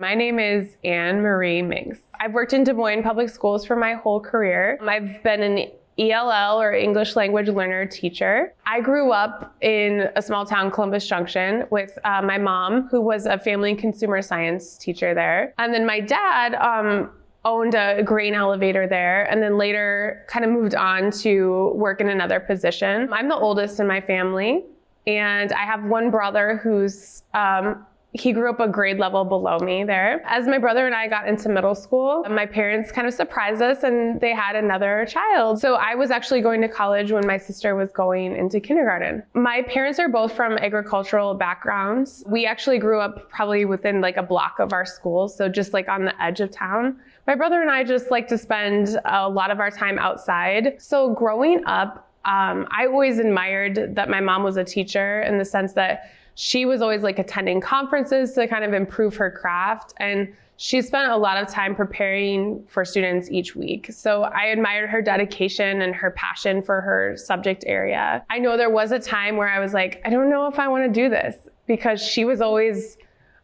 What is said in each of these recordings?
My name is Ann Mincks. I've worked in Des Moines Public Schools for my whole career. I've been an ELL or English language learner teacher. I grew up in a small town, Columbus Junction, with my mom, who was a family and consumer science teacher there. And then my dad owned a grain elevator there, and then later kind of moved on to work in another position. I'm the oldest in my family, and I have one brother who's he grew up a grade level below me there. As my brother and I got into middle school, my parents kind of surprised us and they had another child. So I was actually going to college when my sister was going into kindergarten. My parents are both from agricultural backgrounds. We actually grew up probably within like a block of our school, so just like on the edge of town. My brother and I just like to spend a lot of our time outside. So growing up, I always admired that my mom was a teacher in the sense that she was always like attending conferences to kind of improve her craft, and she spent a lot of time preparing for students each week. So I admired her dedication and her passion for her subject area. I know there was a time where I was like, I don't know if I want to do this, because she was always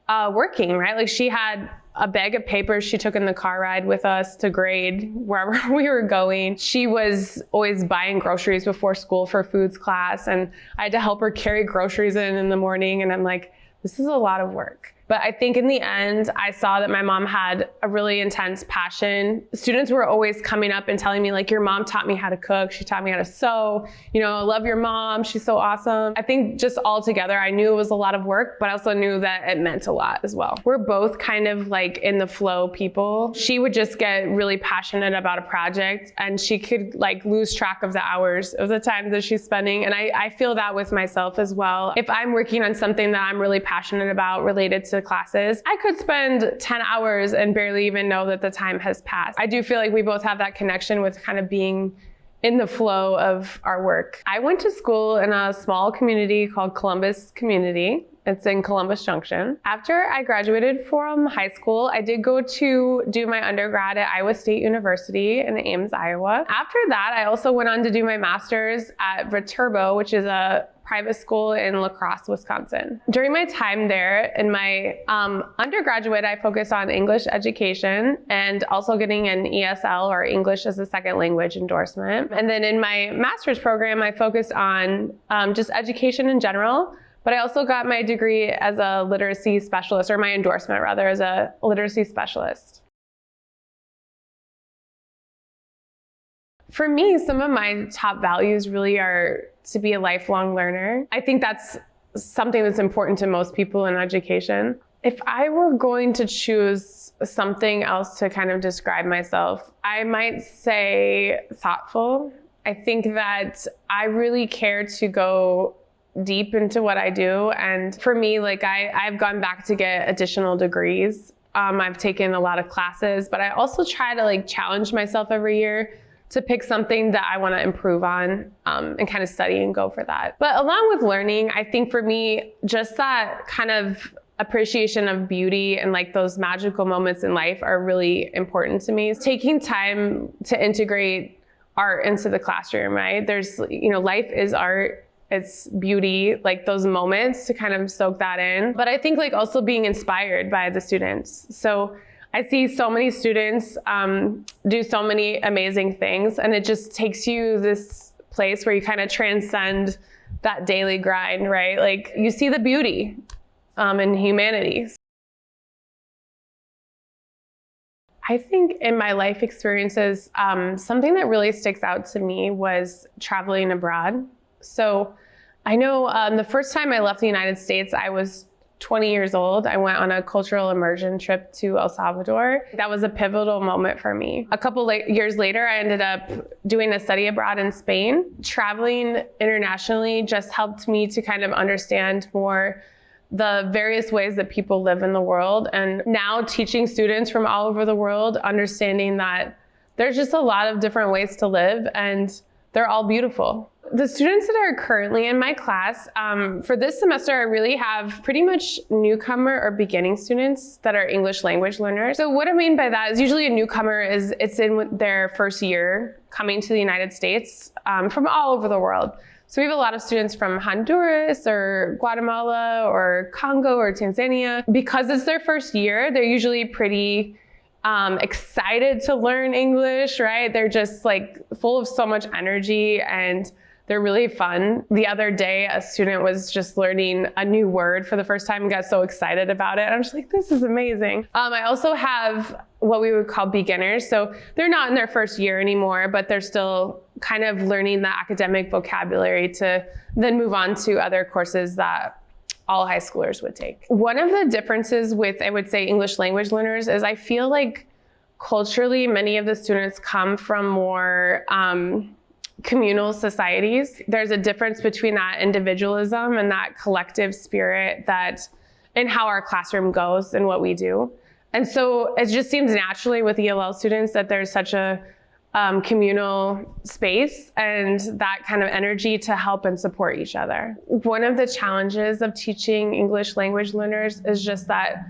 working, right? Like she had a bag of papers she took in the car ride with us to grade wherever we were going. She was always buying groceries before school for foods class, and I had to help her carry groceries in the morning, and I'm like, this is a lot of work. But I think in the end, I saw that my mom had a really intense passion. Students were always coming up and telling me like, your mom taught me how to cook. She taught me how to sew. You know, I love your mom. She's so awesome. I think just all together, I knew it was a lot of work, but I also knew that it meant a lot as well. We're both kind of like in the flow people. She would just get really passionate about a project, and she could like lose track of the hours of the time that she's spending. And I feel that with myself as well. If I'm working on something that I'm really passionate about related to classes, I could spend 10 hours and barely even know that the time has passed. I do feel like we both have that connection with kind of being in the flow of our work. I went to school in a small community called Columbus Community. It's in Columbus Junction. After I graduated from high school, I did go to do my undergrad at Iowa State University in Ames, Iowa. After that, I also went on to do my master's at Viterbo, which is a private school in La Crosse, Wisconsin. During my time there, in my undergraduate, I focused on English education and also getting an ESL, or English as a Second Language endorsement. And then in my master's program, I focused on just education in general, but I also got my degree as a literacy specialist, or my endorsement rather, as a literacy specialist. For me, some of my top values really are to be a lifelong learner. I think that's something that's important to most people in education. If I were going to choose something else to kind of describe myself, I might say thoughtful. I think that I really care to go deep into what I do. And for me, like I've gone back to get additional degrees. I've taken a lot of classes, but I also try to like challenge myself every year to pick something that I want to improve on and kind of study and go for that. But along with learning, I think for me, just that kind of appreciation of beauty and like those magical moments in life are really important to me. Taking time to integrate art into the classroom, right? There's, you know, life is art. It's beauty, like those moments to kind of soak that in. But I think like also being inspired by the students. So I see so many students do so many amazing things, and it just takes you this place where you kind of transcend that daily grind, right? Like you see the beauty in humanity. I think in my life experiences, something that really sticks out to me was traveling abroad. So I know the first time I left the United States, I was 20 years old. I went on a cultural immersion trip to El Salvador. That was a pivotal moment for me. A couple years later, I ended up doing a study abroad in Spain. Traveling internationally just helped me to kind of understand more the various ways that people live in the world. And now teaching students from all over the world, understanding that there's just a lot of different ways to live, and they're all beautiful. The students that are currently in my class, for this semester, I really have pretty much newcomer or beginning students that are English language learners. So what I mean by that is usually a newcomer it's in their first year coming to the United States from all over the world. So we have a lot of students from Honduras or Guatemala or Congo or Tanzania. Because it's their first year, they're usually pretty excited to learn English, right? They're just like full of so much energy and they're really fun. The other day, a student was just learning a new word for the first time and got so excited about it. I'm just like, this is amazing. I also have what we would call beginners. So they're not in their first year anymore, but they're still kind of learning the academic vocabulary to then move on to other courses that all high schoolers would take. One of the differences with, I would say, English language learners is I feel like culturally, many of the students come from more communal societies. There's a difference between that individualism and that collective spirit that in how our classroom goes and what we do. And so it just seems naturally with ELL students that there's such a communal space and that kind of energy to help and support each other. One of the challenges of teaching English language learners is just that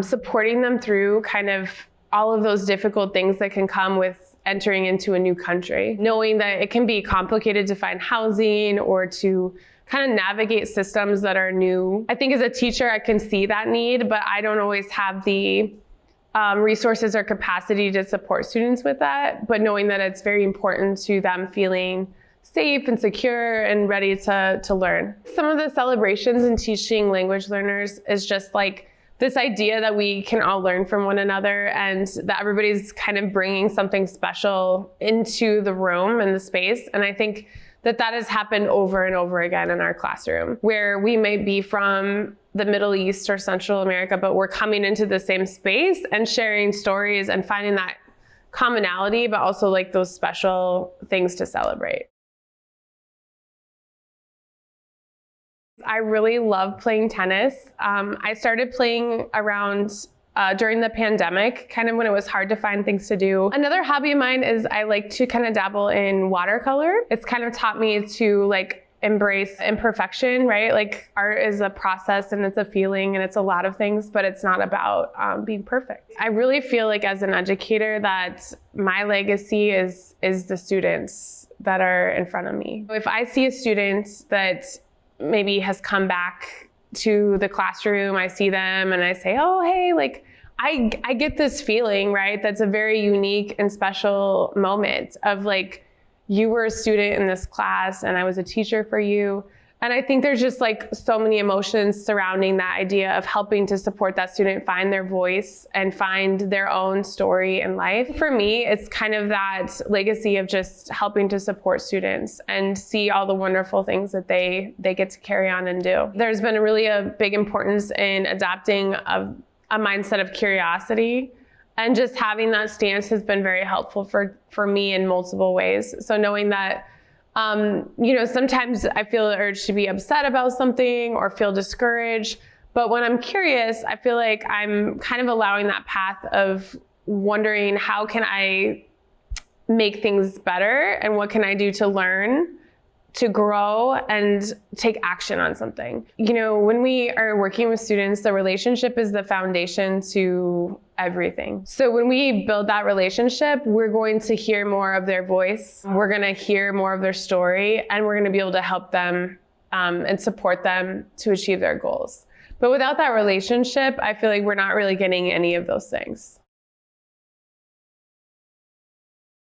supporting them through kind of all of those difficult things that can come with entering into a new country, knowing that it can be complicated to find housing or to kind of navigate systems that are new. I think as a teacher, I can see that need, but I don't always have the resources or capacity to support students with that. But knowing that it's very important to them feeling safe and secure and ready to learn. Some of the celebrations in teaching language learners is just like this idea that we can all learn from one another and that everybody's kind of bringing something special into the room and the space. And I think that has happened over and over again in our classroom, where we may be from the Middle East or Central America, but we're coming into the same space and sharing stories and finding that commonality, but also like those special things to celebrate. I really love playing tennis. I started playing around during the pandemic, kind of when it was hard to find things to do. Another hobby of mine is I like to kind of dabble in watercolor. It's kind of taught me to like embrace imperfection, right? Like art is a process and it's a feeling and it's a lot of things, but it's not about being perfect. I really feel like as an educator that my legacy is the students that are in front of me. If I see a student that maybe has come back to the classroom, I see them and I say, oh, hey, like I get this feeling, right? That's a very unique and special moment of like, you were a student in this class and I was a teacher for you. And I think there's just like so many emotions surrounding that idea of helping to support that student find their voice and find their own story in life. For me, it's kind of that legacy of just helping to support students and see all the wonderful things that they get to carry on and do. There's been really a big importance in adopting a mindset of curiosity. And just having that stance has been very helpful for me in multiple ways. So knowing that sometimes I feel the urge to be upset about something or feel discouraged. But when I'm curious, I feel like I'm kind of allowing that path of wondering how can I make things better and what can I do to learn, to grow and take action on something. When we are working with students, the relationship is the foundation to everything. So when we build that relationship, we're going to hear more of their voice. We're going to hear more of their story, and we're going to be able to help them and support them to achieve their goals. But without that relationship, I feel like we're not really getting any of those things.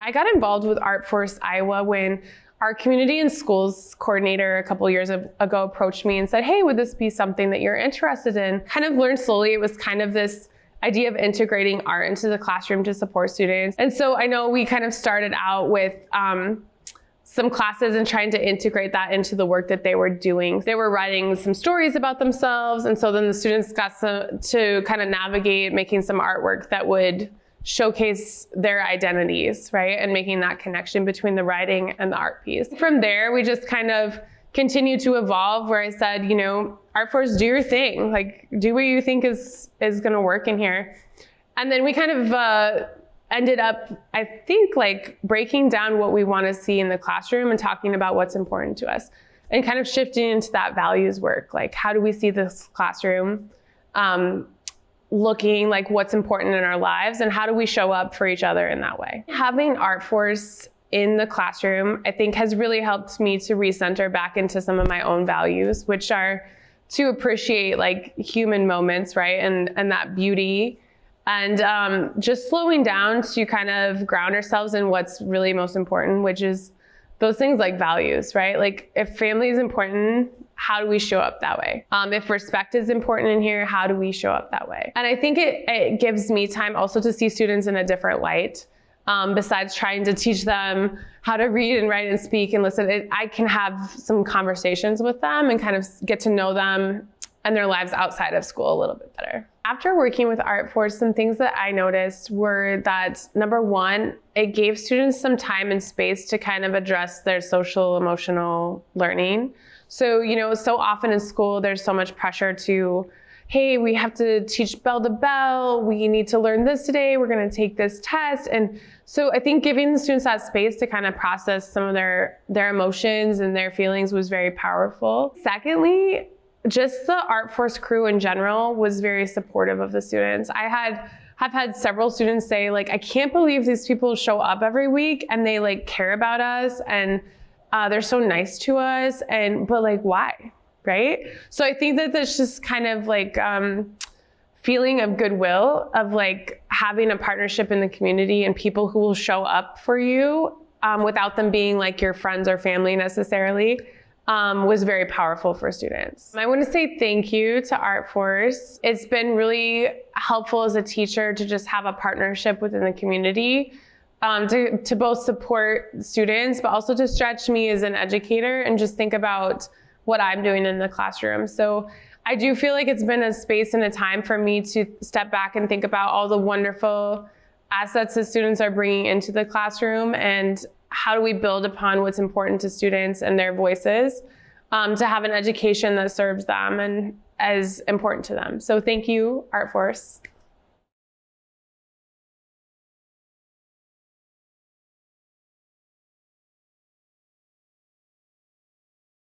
I got involved with ArtForce Iowa when our community and schools coordinator a couple years ago approached me and said, hey, would this be something that you're interested in? Kind of learned slowly it was kind of this idea of integrating art into the classroom to support students. And so I know we kind of started out with some classes and trying to integrate that into the work that they were doing. They were writing some stories about themselves. And so then the students got to kind of navigate making some artwork that would showcase their identities, right? And making that connection between the writing and the art piece. From there, we just kind of continued to evolve where I said, ArtForce, do your thing. Like, do what you think is going to work in here. And then we kind of ended up, I think, like breaking down what we want to see in the classroom and talking about what's important to us and kind of shifting into that values work. Like, how do we see this classroom looking like what's important in our lives and how do we show up for each other in that way? Having ArtForce in the classroom, I think has really helped me to recenter back into some of my own values, which are to appreciate like human moments, right? And that beauty, and just slowing down to kind of ground ourselves in what's really most important, which is those things like values, right? Like if family is important, how do we show up that way? If respect is important in here, how do we show up that way? And I think it gives me time also to see students in a different light. Besides trying to teach them how to read and write and speak and listen, I can have some conversations with them and kind of get to know them and their lives outside of school a little bit better. After working with ArtForce, some things that I noticed were that, number one, it gave students some time and space to kind of address their social emotional learning. So, so often in school, there's so much pressure to, hey, we have to teach bell to bell. We need to learn this today. We're going to take this test. And so I think giving the students that space to kind of process some of their emotions and their feelings was very powerful. Secondly, just the ArtForce crew in general was very supportive of the students. I have had several students say, like, I can't believe these people show up every week and they like care about us and they're so nice to us, but like, why? Right? So I think that there's just kind of like feeling of goodwill of like having a partnership in the community and people who will show up for you without them being like your friends or family necessarily was very powerful for students. I want to say thank you to ArtForce. It's been really helpful as a teacher to just have a partnership within the community. To both support students, but also to stretch me as an educator and just think about what I'm doing in the classroom. So I do feel like it's been a space and a time for me to step back and think about all the wonderful assets that students are bringing into the classroom and how do we build upon what's important to students and their voices to have an education that serves them and is important to them. So thank you, ArtForce.